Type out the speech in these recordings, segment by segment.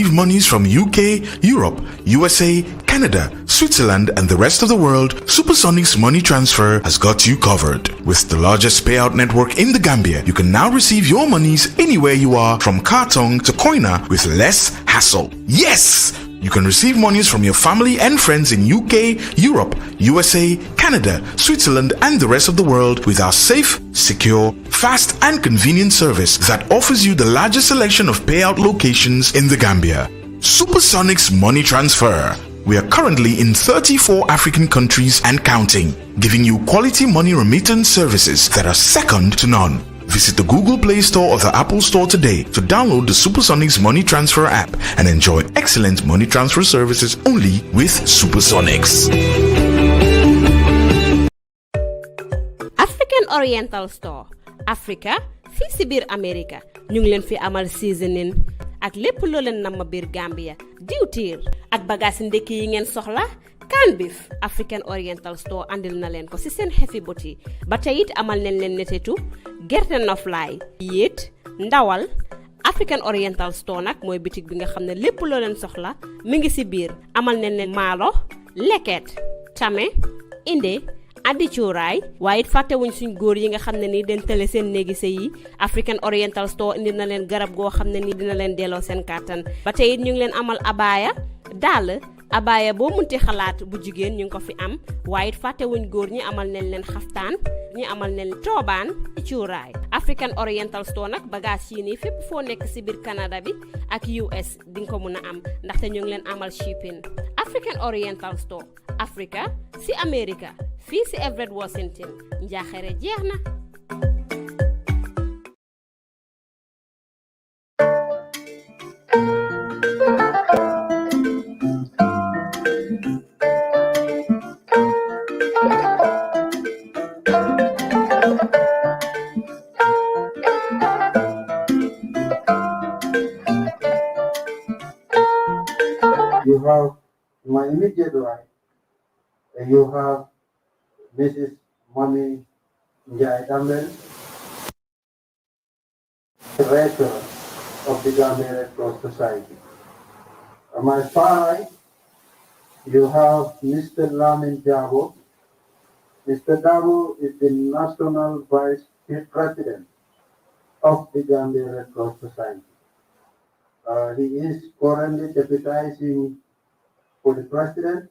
Monies from UK, Europe, USA, Canada, Switzerland, and the rest of the world, Supersonic's money transfer has got you covered. With the largest payout network in the Gambia, you can now receive your monies anywhere you are, from Kartong to Koina, with less hassle. Yes! You can receive monies from your family and friends in UK, Europe, USA, Canada, Switzerland, and the rest of the world with our safe, secure, fast, and convenient service that offers you the largest selection of payout locations in the Gambia. Supersonic's Money Transfer. We are currently in 34 African countries and counting, giving you quality money remittance services that are second to none. Visit the Google Play Store or the Apple Store today to download the Supersonics Money Transfer app and enjoy excellent money transfer services only with Supersonics. African Oriental Store Africa fii si biir America ñu ngi leen fi amal seasoning ak lépp loo leen namm biir Gambia diwtiir ak bagaas ndekki yi ngeen soxla. Can beef African Oriental Store andil na leen ko ci seen heavy boti ba tey it amal nañ leen netetu gerte noflaay yéet ndawal. African Oriental Store nag mooy bitik bi nga xam ne lépp loo leen soxla mi ngi ci biir amal nañ leen maalo leket tame inde andi cuuraay waaye it fàttewuñ suñ góor yi nga xam ne ni den tële seen néegi sëy yi African Oriental Store indi na leen garab goo xam ne ni dina leen delloo seen kàttan ba tey it ñu ngi leen amal abaaya dàll abaya boo munti xalaat bu jigéen ñu ngi ko fi am waaye it fàttewuñ góor ñi amal nañ leen xaftaan ñi amal nañ toobaan cuuraay. African Oriental Store nag bagage yi nii fépp foo nekk ci biir Canada bi ak US di nga ko mën a am ndaxte ñu ngi leen amal shipping. African Oriental Store Africa ci America fii ci Everett Washington njaaxare jeex na. You have my immediate right, and you have Mrs. Mami Njai, director of the Gambia Red Cross Society. On my far right, you have Mr. Lamin Jabo. Mr. Jabo is the National Vice President of the Gambia Red Cross Society. He is currently deputizing for the president,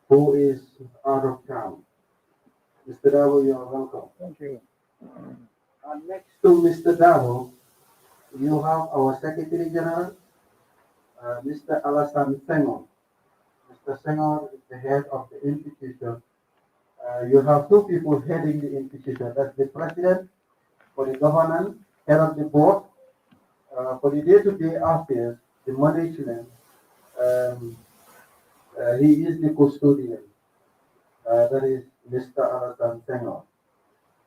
who is out of town. Mr. Davo, you are welcome. Thank you. And next to Mr. Davo, you have our Secretary General, Mr. Alassane Senghor. Mr. Senghor is the head of the institution. You have two people heading the institution. That's the president for the governance, head of the board. For the day-to-day affairs, the management, he is the custodian. That is Mr. Alassane Senghor.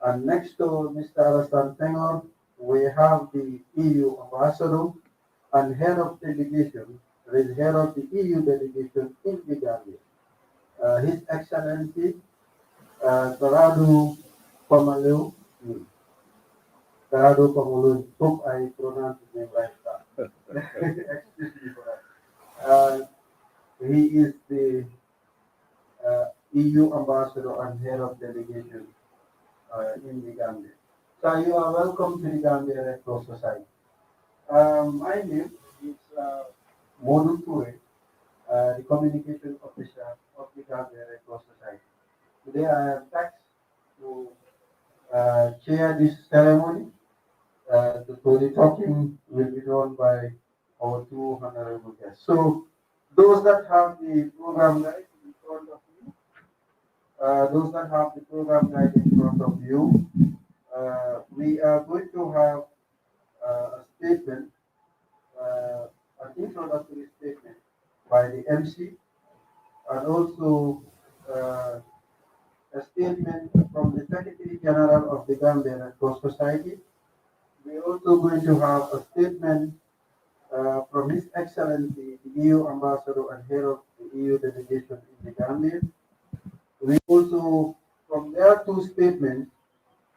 And next to Mr. Alassane Senghor, we have the EU ambassador and head of delegation, the head of the EU delegation in the Gambia. His Excellency, Saradu Pamaleu. Sarado Pamulun, hope I pronounced his name right. Excuse me for that. He is the EU ambassador and head of delegation in the Gambia. So you are welcome to the Gambia Red Cross Society. My name is Modu Toure, the communication officer of the Gambia Red Cross Society. Today I am tasked to chair this ceremony. The talking will be done by our two honorable guests. So, those that have the program guide in front of you, we are going to have a statement, an introductory statement by the MC, and also a statement from the Secretary General of the Gambia Red Cross Society. We're also going to have a statement from His Excellency, the EU Ambassador and head of the EU delegation in the Gambia. We also, from their two statements,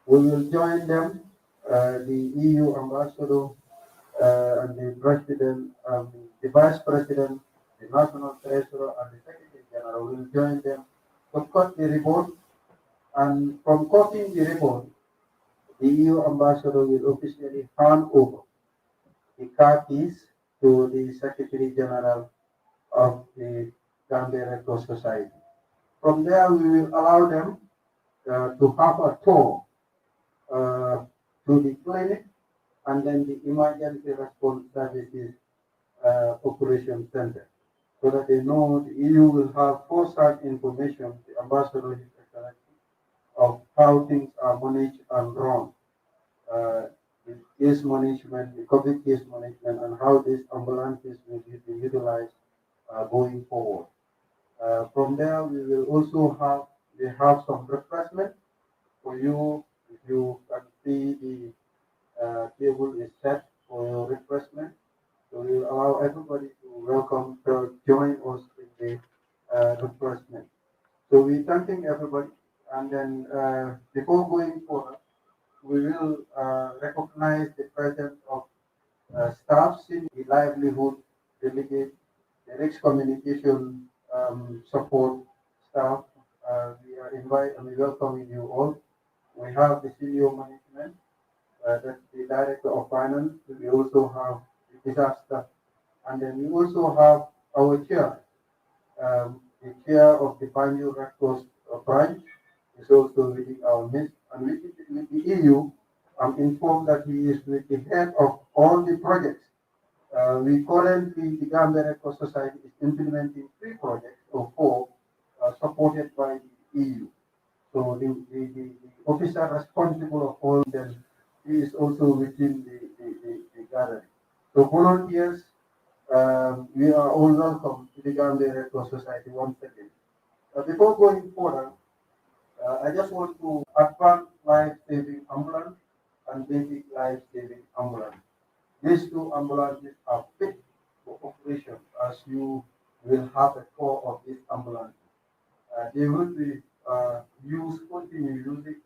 we will join them, the EU Ambassador and the President and the Vice President, the National Treasurer, and the Secretary General will join them to cut the ribbon. And from cutting the ribbon, the EU ambassador will officially hand over the car keys to the Secretary General of the Gambia Red Cross Society. From there, we will allow them to have a tour to the clinic and then the emergency response services operation center, so that they know the EU will have foresight information, the ambassador, His Excellency, of how things are managed and run, the case management, the COVID case management, and how these ambulances will be utilized going forward. From there, we have some refreshment for you. If you can see the table is set for your refreshment. So we will allow everybody to join us in the refreshment. So we thanking everybody, and then before going further, we will recognize the presence of staffs in the livelihood delegate, the risk communication support staff. We welcome you all. We have the senior management, that's the director of finance. We also have the disaster, and then we also have our chair, the chair of the Banjul Red Cross branch is also within our midst, and with the EU, I'm informed that he is with the head of all the projects. We currently, the Gambia Red Cross Society is implementing 3 projects or 4 supported by the EU. So the officer responsible of all them, he is also within the gathering. So volunteers, we are all welcome to the Gambia Red Cross Society once again. Before going further, I just want to advance life-saving ambulance and basic life-saving ambulance. These 2 ambulances are fit for operation, as you will have a tour of these ambulances. They will be continue using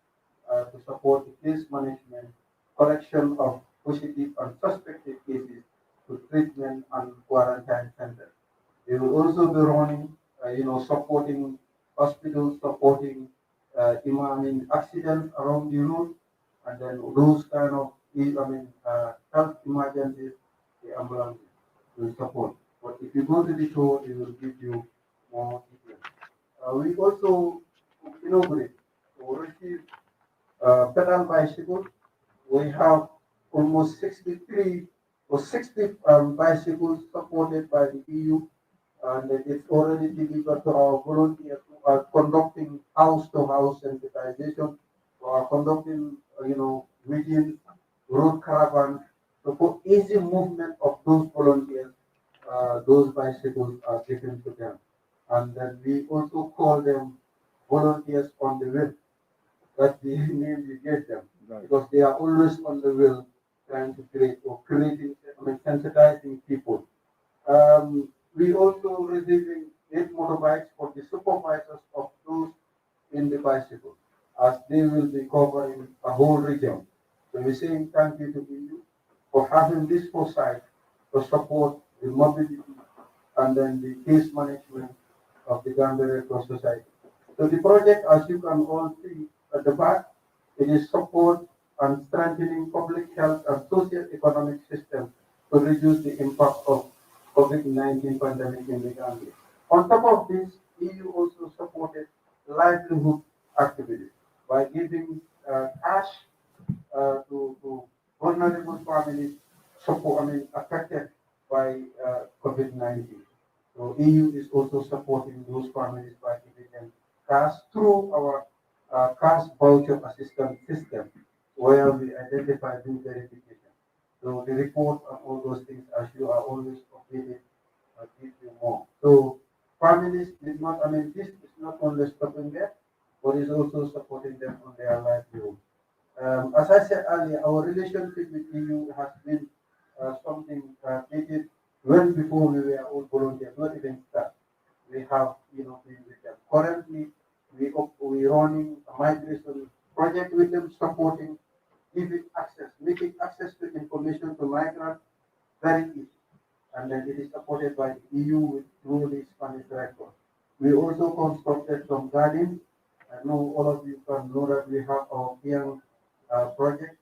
to support the case management, collection of positive and suspected cases to treatment and quarantine centers. They will also be running, supporting hospitals, supporting accidents around the road, and then those kind of, health emergencies, the ambulances will support. But if you go to the show, it will give you more details. We also inaugurate or receive pedal bicycles. We have almost 63 or 60 bicycles supported by the EU, and it's already delivered to our volunteers who are conducting house-to-house sensitization, who are conducting, meetings, road caravans. So for easy movement of those volunteers, those bicycles are given to them. And then we also call them volunteers on the wheel. That's the name we give them, right, because they are always on the wheel trying to sensitizing people. We also receiving 8 motorbikes for the supervisors of those in the bicycle, as they will be covering a whole region. So we're saying thank you to you for having this foresight to support the mobility and then the case management of the Gambia Red Cross Society. So the project, as you can all see at the back, it is support and strengthening public health and socio-economic systems to reduce the impact of COVID-19 pandemic in the Gambia. On top of this, EU also supported livelihood activities by giving cash to vulnerable families affected by COVID-19. So EU is also supporting those families by giving them cash through our cash voucher assistance system, where we identify due verification. So the report and all those things, as you are always updated, give you more. So families did not, this is not only stopping them, but is also supporting them on their livelihood. As I said earlier, our relationship with EU has been something dated well before we were all volunteers, not even staff. We have, been with them. Currently, we running a migration project with them, supporting, making access to information to migrants very easy. and then it is supported by the EU with through the Spanish Red Cross. We also constructed some gardens. I know all of you can know that we have our young project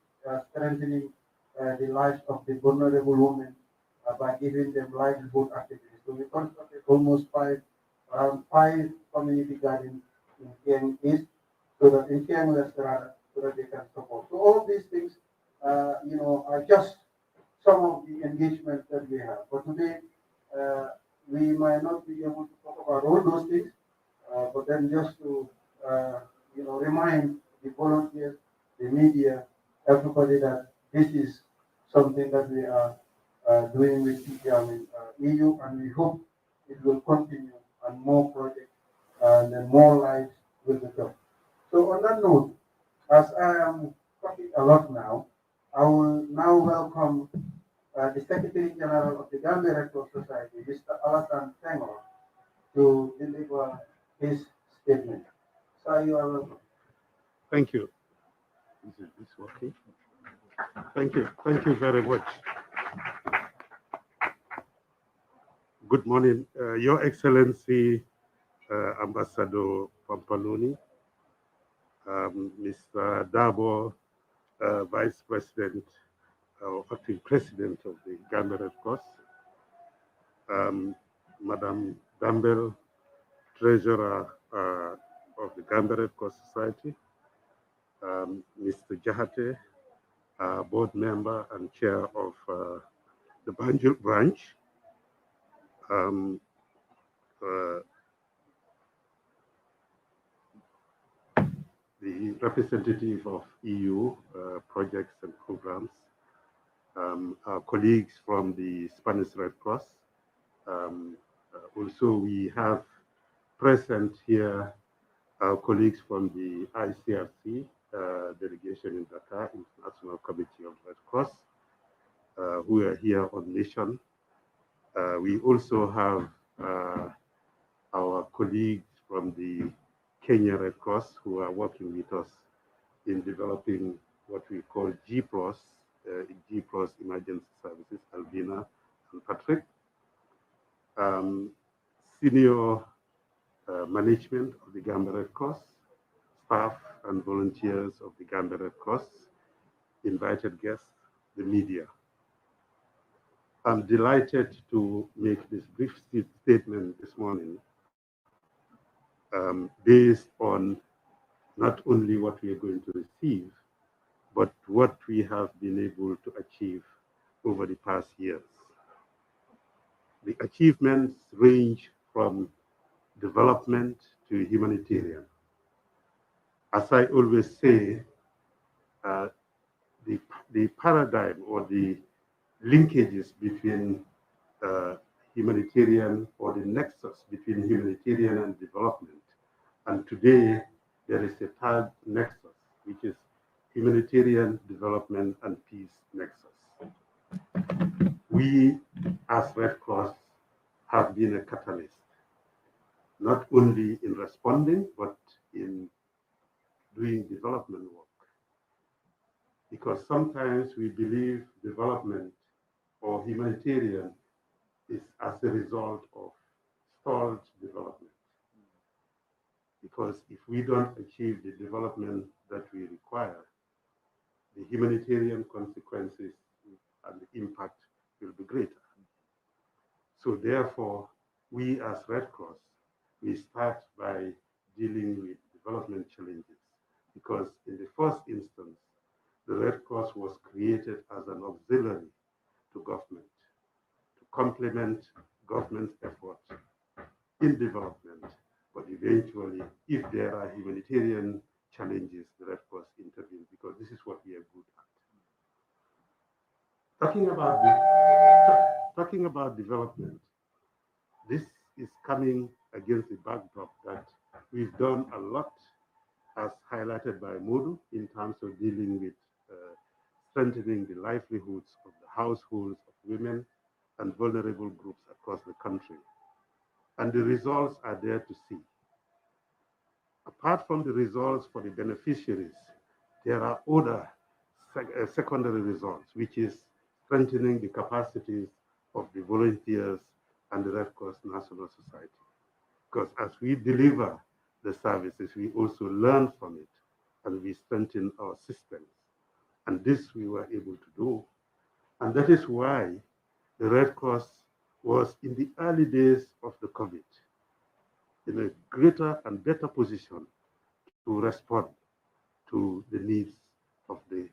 strengthening the lives of the vulnerable women by giving them livelihood activities. So we constructed almost around five community gardens in Kiang East, so that in Kiang West, so that they can support. So all of these things, are just some of the engagements that we have. But today, uh, we might not be able to talk about all those things, but then just to, remind the volunteers, the media, everybody that this is something that we are doing with EU, and we hope it will continue and more projects and then more lives will be touched. So on that note, as I am talking a lot now, I will now welcome the Secretary General of the Gambia Red Cross Society, Mr. Alassane Senghor, to deliver his statement. Sir, you are welcome. Thank you. Is this working? Thank you. Thank you very much. Good morning, Your Excellency, Ambassador Pampaloni, Mr. Dabo, Vice President or Acting President of the Gambia Red Cross, Madam Dambel, Treasurer of the Gambia Red Cross Society, Mr. Jahate, Board Member and Chair of the Banjul Branch, the representative of EU projects and programs, our colleagues from the Spanish Red Cross. Also, we have present here our colleagues from the ICRC delegation in Dakar, International Committee of Red Cross, who are here on mission. We also have our colleagues from the Kenya Red Cross who are working with us in developing what we call GPROS, GPROS Emergency Services, Albina and Patrick. Senior management of the Gambia Red Cross, staff and volunteers of the Gambia Red Cross, invited guests, the media. I'm delighted to make this brief statement this morning based on not only what we are going to receive, but what we have been able to achieve over the past years. The achievements range from development to humanitarian. As I always say, the paradigm or the linkages between humanitarian or the nexus between humanitarian and development. And today, there is a third nexus, which is humanitarian development and peace nexus. We, as Red Cross, have been a catalyst, not only in responding, but in doing development work. Because sometimes we believe development or humanitarian is as a result of stalled development. Because if we don't achieve the development that we require, the humanitarian consequences and the impact will be greater. So therefore, we as Red Cross, we start by dealing with development challenges. Because in the first instance, the Red Cross was created as an auxiliary to government, to complement government's efforts in development. But eventually, if there are humanitarian challenges, the Red Cross intervenes because this is what we are good at. Talking about development, this is coming against the backdrop that we've done a lot, as highlighted by Modu, in terms of dealing with strengthening the livelihoods of the households of women and vulnerable groups across the country. And the results are there to see. Apart from the results for the beneficiaries, there are other secondary results, which is strengthening the capacities of the volunteers and the Red Cross National Society. Because as we deliver the services, we also learn from it and we strengthen our systems. And this we were able to do. And that is why the Red Cross was in the early days of the COVID in a greater and better position to respond to the needs of the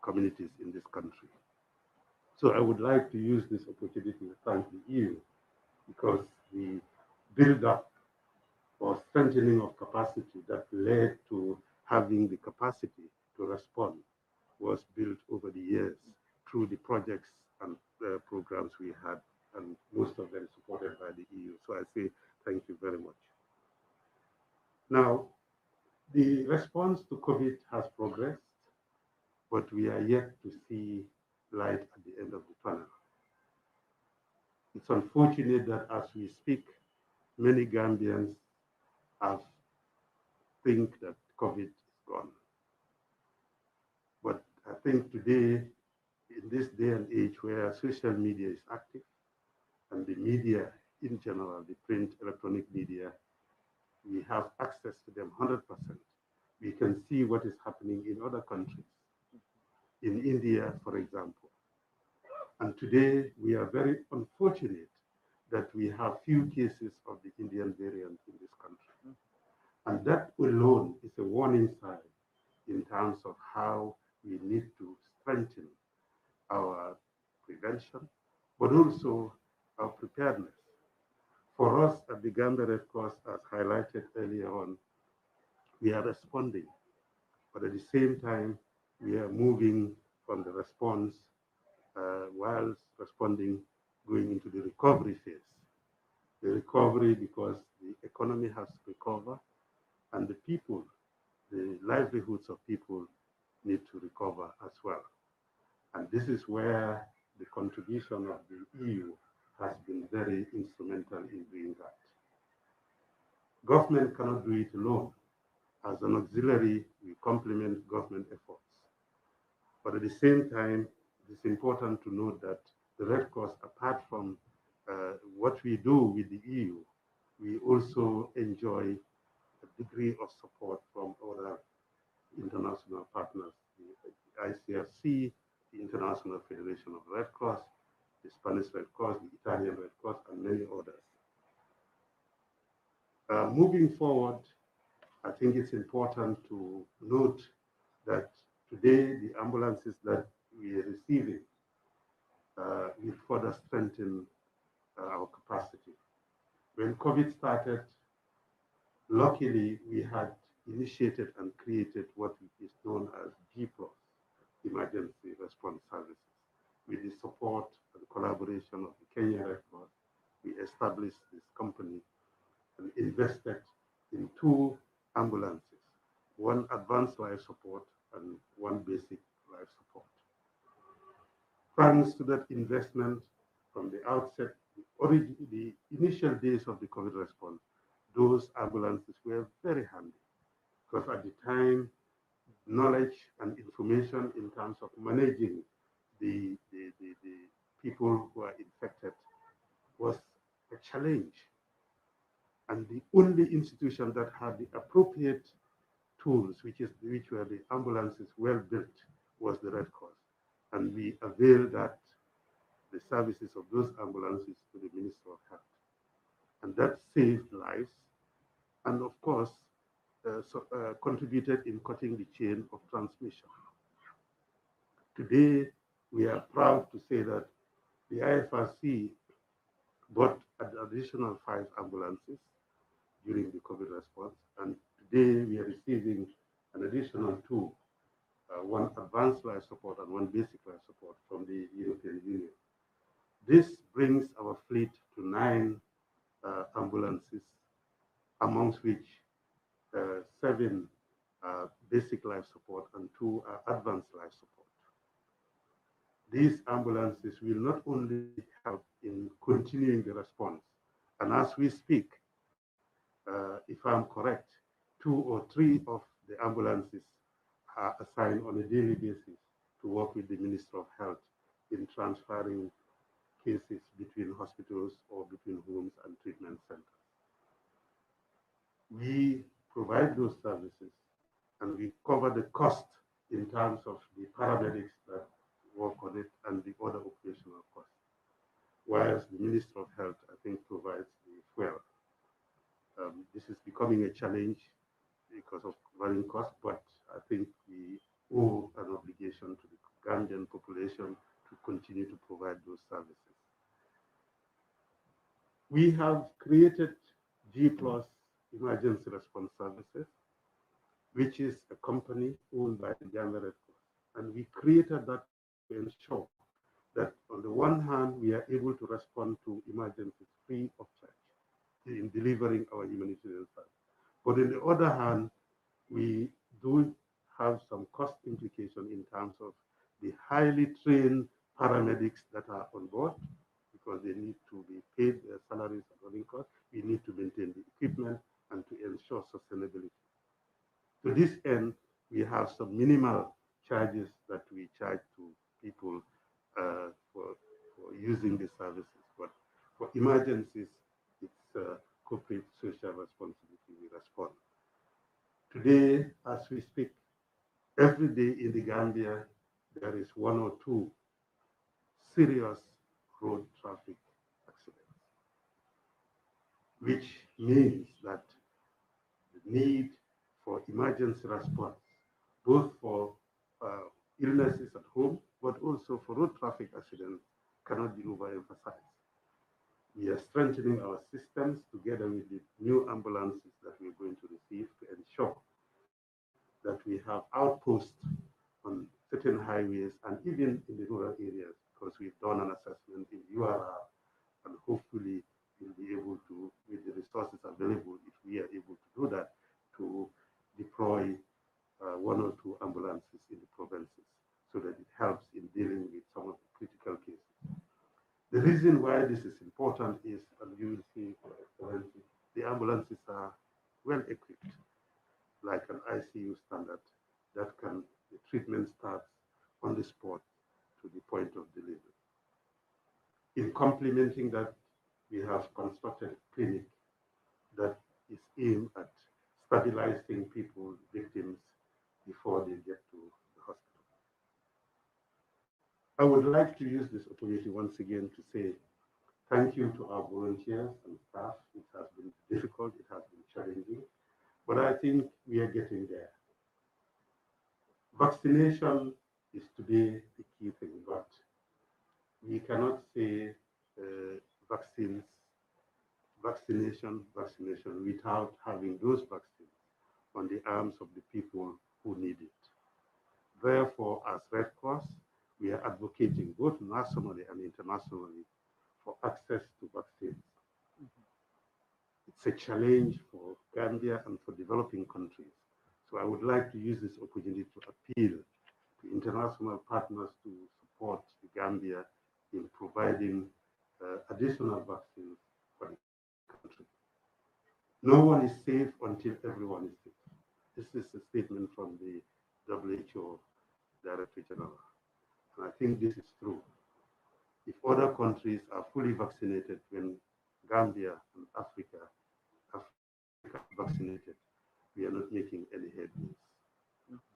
communities in this country. So I would like to use this opportunity to thank the EU because the build-up or strengthening of capacity that led to having the capacity to respond was built over the years through the projects and programs we had, and most of them supported by the EU. So I say thank you very much. Now, the response to COVID has progressed, but we are yet to see light at the end of the tunnel. It's unfortunate that as we speak, many Gambians think that COVID is gone. But I think today, in this day and age where social media is active and the media in general, the print, electronic media, we have access to them 100%. We can see what is happening in other countries, in India, for example. And today, we are very unfortunate that we have few cases of the Indian variant in this country. And that alone is a warning sign in terms of how we need to strengthen our prevention, but also our preparedness. For us at the Gambia Red Cross, as highlighted earlier on, we are responding, but at the same time, we are moving from the response whilst responding, going into the recovery phase. The recovery because the economy has to recover and the people, the livelihoods of people need to recover as well. And this is where the contribution of the EU has been very instrumental in doing that. Government cannot do it alone. As an auxiliary, we complement government efforts. But at the same time, it's important to note that the Red Cross, apart from what we do with the EU, we also enjoy a degree of support from other international partners, the ICRC, the International Federation of Red Cross, the Spanish Red Cross, the Italian Red Cross, and many others. Moving forward, I think it's important to note that today the ambulances that we are receiving will further strengthen our capacity. When COVID started, luckily we had initiated and created what is known as G+, Emergency Response Services. With the support and collaboration of the Kenya Red Cross, we established this company and invested in 2 ambulances, one advanced life support and one basic life support. Thanks to that investment from the outset, the initial days of the COVID response, those ambulances were very handy because at the time, knowledge and information in terms of managing the people who are infected was a challenge. And the only institution that had the appropriate tools, which were the ambulances well built, was the Red Cross. And we availed that, the services of those ambulances to the Minister of Health. And that saved lives and of course contributed in cutting the chain of transmission. Today, we are proud to say that the IFRC bought an additional 5 ambulances during the COVID response, and today we are receiving an additional 2, one advanced life support and one basic life support from the European Union. This brings our fleet to 9 ambulances, amongst which 7 basic life support and 2 advanced life support. These ambulances will not only help in continuing the response, and as we speak, if I'm correct, 2 or 3 of the ambulances are assigned on a daily basis to work with the Minister of Health in transferring cases between hospitals or between homes and treatment centers. We provide those services and we cover the cost in terms of the paramedics that work on it and the other operational costs. Whereas the Minister of Health, I think, provides the fuel. This is becoming a challenge because of varying costs, but I think we owe an obligation to the Gambian population to continue to provide those services. We have created G Plus Emergency Response Services, which is a company owned by the Gambia Red Cross. And we created that to ensure that on the one hand, we are able to respond to emergencies free of charge in delivering our humanitarian service. But on the other hand, we do have some cost implication in terms of the highly trained paramedics that are on board, because they need to be paid their salaries and running costs. We need to maintain the equipment and to ensure sustainability. To this end, we have some minimal charges that we charge to people for using the services. But for emergencies, it's corporate social responsibility we respond. Today, as we speak, every day in the Gambia, there is one or two serious road traffic accidents, which means that the need for emergency response, both for illnesses at home, but also for road traffic accidents, cannot be overemphasized. We are strengthening our systems together with the new ambulances that we're going to receive to ensure that we have outposts on certain highways and even in the rural areas, because we've done an assessment in URR, and hopefully we'll be able to, with the resources available, if we are able to do that, to deploy one or two ambulances in the provinces so that it helps in dealing with some of the critical cases. The reason why this is important is, and you will see, the ambulances are well equipped, like an ICU standard, that can, the treatment starts on the spot to the point of delivery. In complementing that, we have constructed a clinic that is aimed at stabilizing people, victims, before they get to the hospital. I would like to use this opportunity once again to say thank you to our volunteers and staff. It has been difficult, it has been challenging, but I think we are getting there. Vaccination is today the key thing, but we cannot say vaccination without having those vaccines on the arms of the people who need it. Therefore, as Red Cross, we are advocating both nationally and internationally for access to vaccines. It's a challenge for Gambia and for developing countries. So I would like to use this opportunity to appeal to international partners to support the Gambia in providing additional vaccines for the country. No one is safe until everyone is safe. This is a statement from the WHO Director General. And I think this is true. If other countries are fully vaccinated when Gambia and Africa vaccinated, we are not making any headway.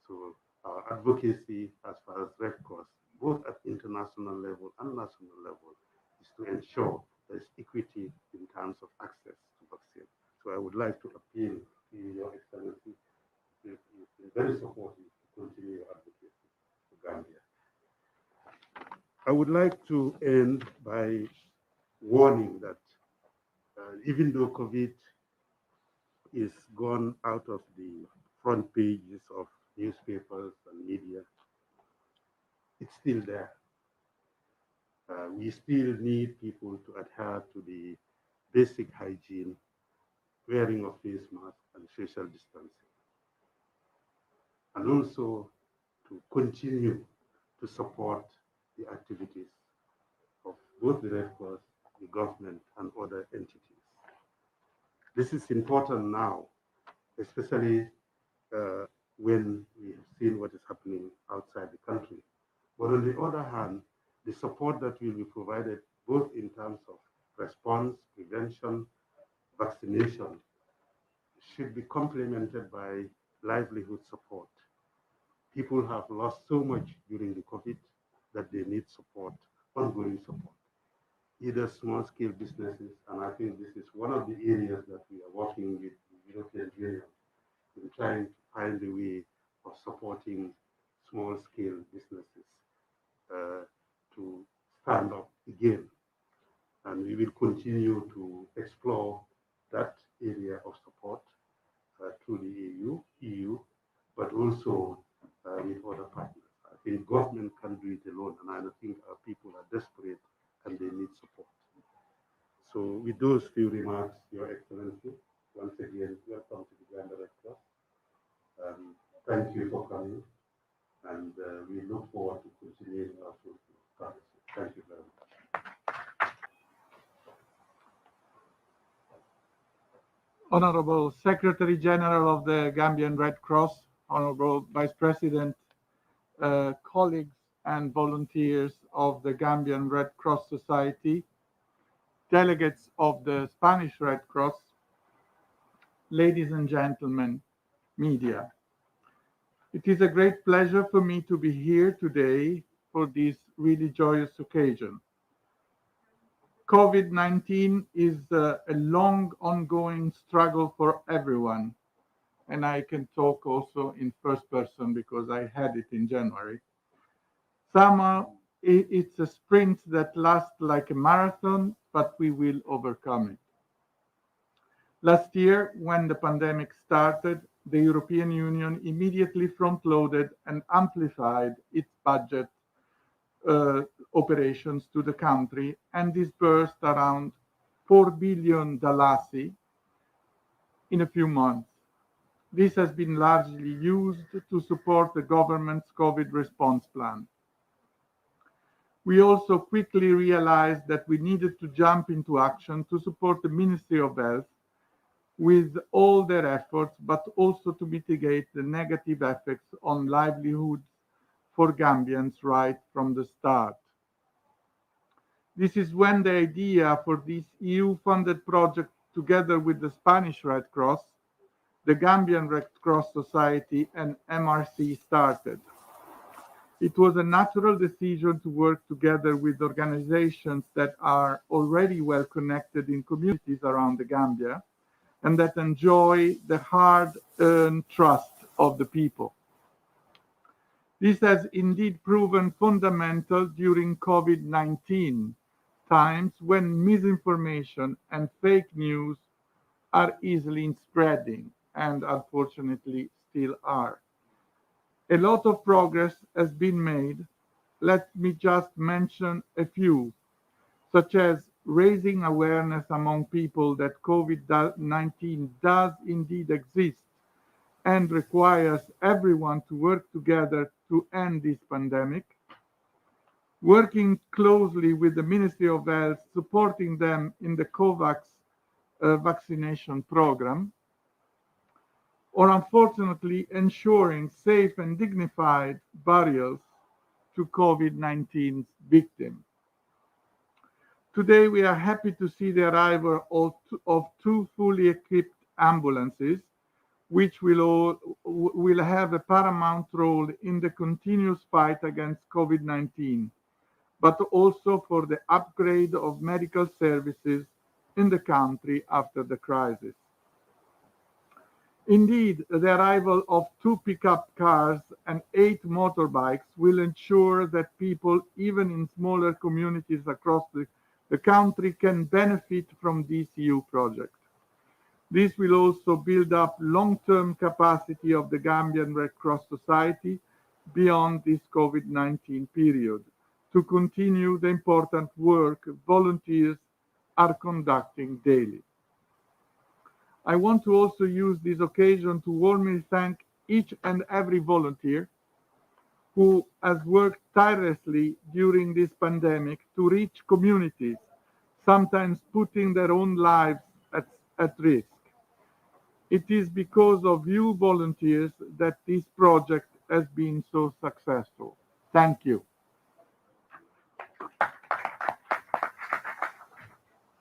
So our advocacy as far as Red Cross, both at international level and national level, is to ensure there is equity in terms of access to vaccine. So I would like to appeal to Your Excellency, you've been very supportive to continue your advocacy for Gambia. I would like to end by warning that even though COVID is gone out of the front pages of newspapers and media, it's still there. We still need people to adhere to the basic hygiene, wearing of face masks and social distancing, and also to continue to support the activities of both the Red Cross, the government, and other entities. This is important now, especially when we have seen what is happening outside the country. But on the other hand, the support that will be provided both in terms of response, prevention, vaccination, should be complemented by livelihood support. People have lost so much during the COVID that they need support, ongoing support, either small-scale businesses, and I think this is one of the areas that we are working with the European Union in trying to find a way of supporting small-scale businesses to stand up again. And we will continue to explore that area of support through the EU, but also with other partners. I think government can do it alone, and I think our people are desperate and they need support. So with those few remarks, Your Excellency, once again, welcome to the Gambia Red Cross. Thank you for coming, and we look forward to continuing our fruitful partnership. Thank you very much. Honorable Secretary General of the Gambian Red Cross, Honorable Vice President, colleagues and volunteers of the Gambian Red Cross Society, delegates of the Spanish Red Cross, ladies and gentlemen, media. It is a great pleasure for me to be here today for this really joyous occasion. COVID-19 is a long ongoing struggle for everyone, and I can talk also in first person because I had it in January. Somehow it's a sprint that lasts like a marathon, but we will overcome it. Last year, when the pandemic started, the European Union immediately front-loaded and amplified its budget operations to the country and disbursed around 4 billion dalasi in a few months. This has been largely used to support the government's COVID response plan. We also quickly realized that we needed to jump into action to support the Ministry of Health with all their efforts, but also to mitigate the negative effects on livelihoods for Gambians right from the start. This is when the idea for this EU-funded project, together with the Spanish Red Cross, the Gambian Red Cross Society, and MRC started. It was a natural decision to work together with organizations that are already well connected in communities around the Gambia and that enjoy the hard-earned trust of the people. This has indeed proven fundamental during COVID-19 times when misinformation and fake news are easily spreading, and unfortunately still are. A lot of progress has been made. Let me just mention a few, such as raising awareness among people that COVID-19 does indeed exist and requires everyone to work together to end this pandemic, working closely with the Ministry of Health, supporting them in the COVAX vaccination program, or unfortunately ensuring safe and dignified burials to COVID-19's victims. Today, we are happy to see the arrival of two fully equipped ambulances, which will have a paramount role in the continuous fight against COVID-19, but also for the upgrade of medical services in the country after the crisis. Indeed, the arrival of 2 pickup cars and 8 motorbikes will ensure that people, even in smaller communities across the country, can benefit from this EU project. This will also build up long-term capacity of the Gambian Red Cross Society beyond this COVID-19 period to continue the important work volunteers are conducting daily. I want to also use this occasion to warmly thank each and every volunteer who has worked tirelessly during this pandemic to reach communities, sometimes putting their own lives at risk. It is because of you volunteers that this project has been so successful. Thank you.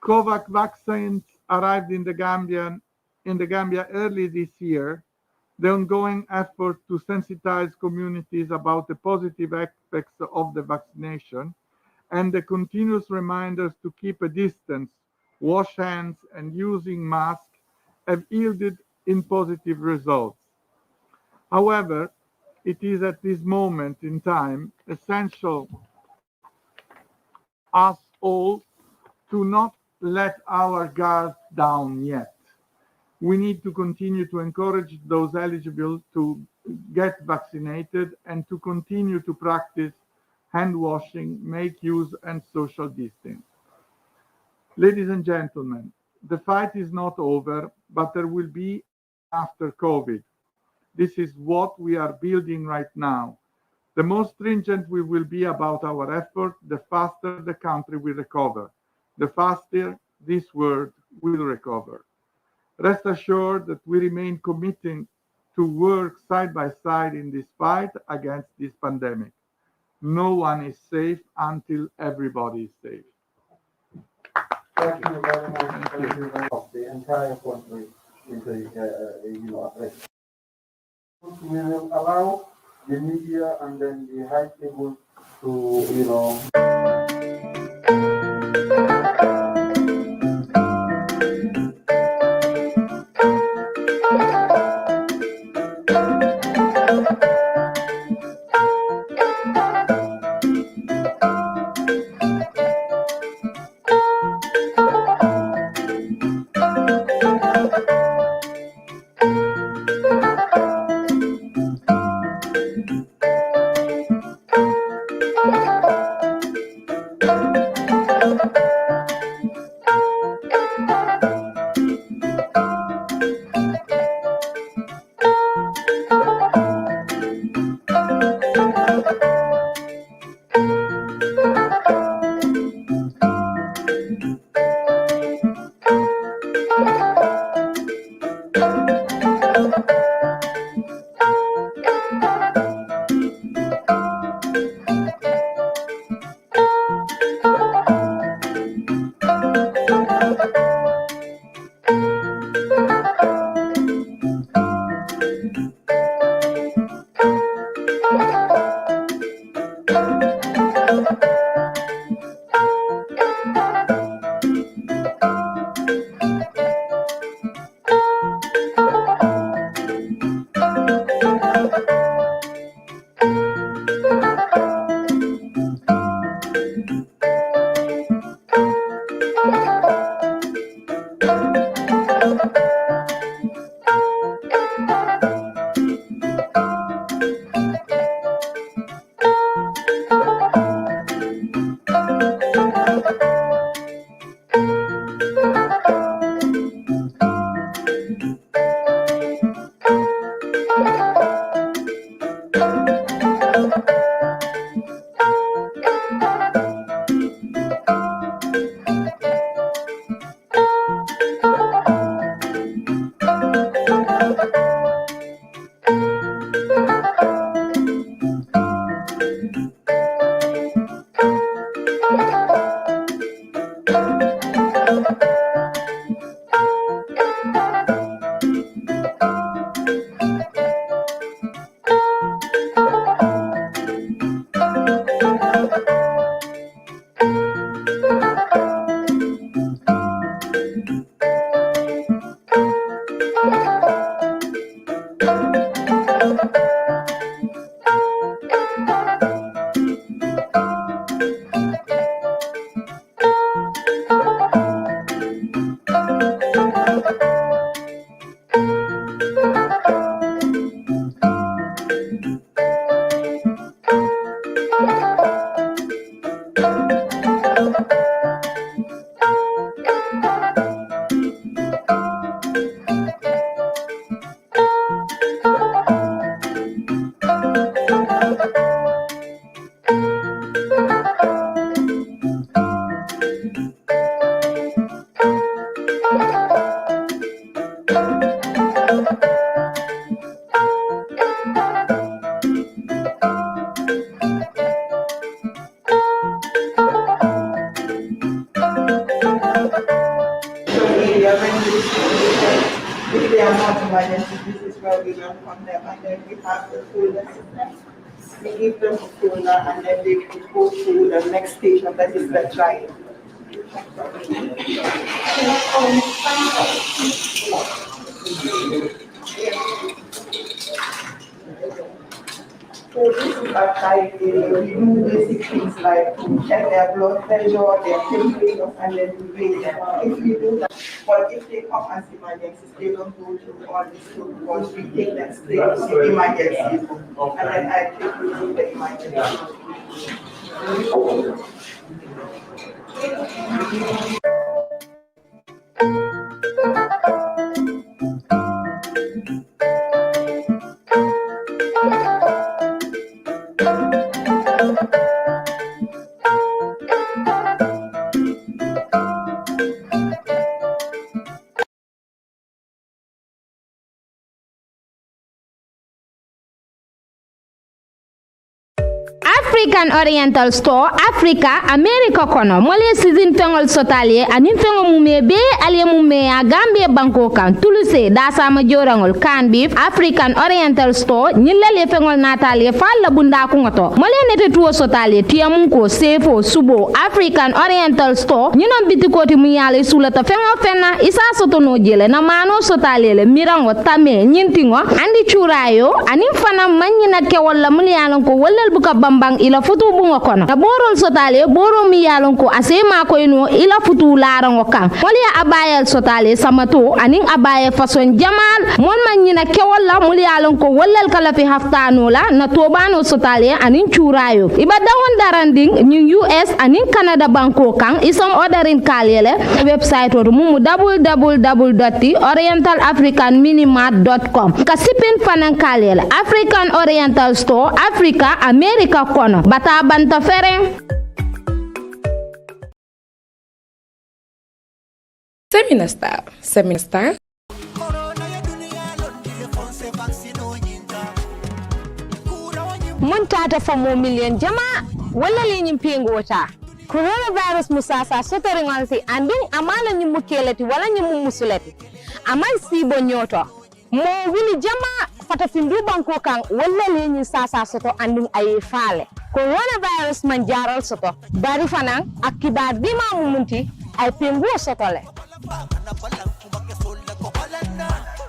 COVAX vaccines arrived in the Gambia early this year. The ongoing effort to sensitize communities about the positive aspects of the vaccination and the continuous reminders to keep a distance, wash hands, and using masks have yielded in positive results. However, it is at this moment in time essential us all to not let our guards down yet. We need to continue to encourage those eligible to get vaccinated and to continue to practice hand washing, make use and social distance. Ladies and gentlemen, the fight is not over, but there will be after COVID. This is what we are building right now. The more stringent we will be about our effort, the faster the country will recover, the faster this world will recover. Rest assured that we remain committed to work side by side in this fight against this pandemic. No one is safe until everybody is safe. Thank you very much. Thank you very much. Of the entire country is address. We will allow the media and then the high table to when we if they are not emergencies, this is where we welcome them, and then we have the folder system. We give them a folder, and then they go to the next station, that is the trial. So this is a trial area. We do basic things like check their blood pressure, their temperature, and then we weigh them. If we do that, but if they come as emergencies, they don't go through all this because we take them straight to the emergencies, and then I take you to the emergency. African Oriental Store Africa America kono mole season fengol sotalie anin fengo mume be alie mume ya Gambia banko kan tuluse da sama jorangol kan beef African Oriental Store nyilale fengol natalie falla bunda ko ngoto mole nete tuwo sotalie tiamun ko sefo subo African Oriental Store nyinom bitikoti mu yale sulata fengo fenna isa soto no jele na mano sotalie le mirango tame nyintingo andi churayo anin fana manyina ke wala muli yalon ko walal buka bambang ila futu bungo kono na borol sotale boro mi yalon ko asema ko ino ila futu larango kan wali abayal sotale samato anin abaye fason jamal mon manyina ke wala muli yalon ko walal kala fi haftano la na tobano sotale anin churayo iba dawon daranding ñu US anin Canada banko kan isom ordering kalele website to mumu www.orientalafricanminimart.com ka sipin fanan kalele African Oriental Store Africa America kono bata banta fere Seminar mun tata fo mo million jama wala li nyim pengota coronavirus musasa sotoringal si andin amala nyim mukelati wala nyim musulati amal sibo nyoto mo wili jama fata findu banko kan wala li nyim sasa soto andin ay faale coronavirus man jaral soto bari fanan akibar di ma munti ay pengu soto le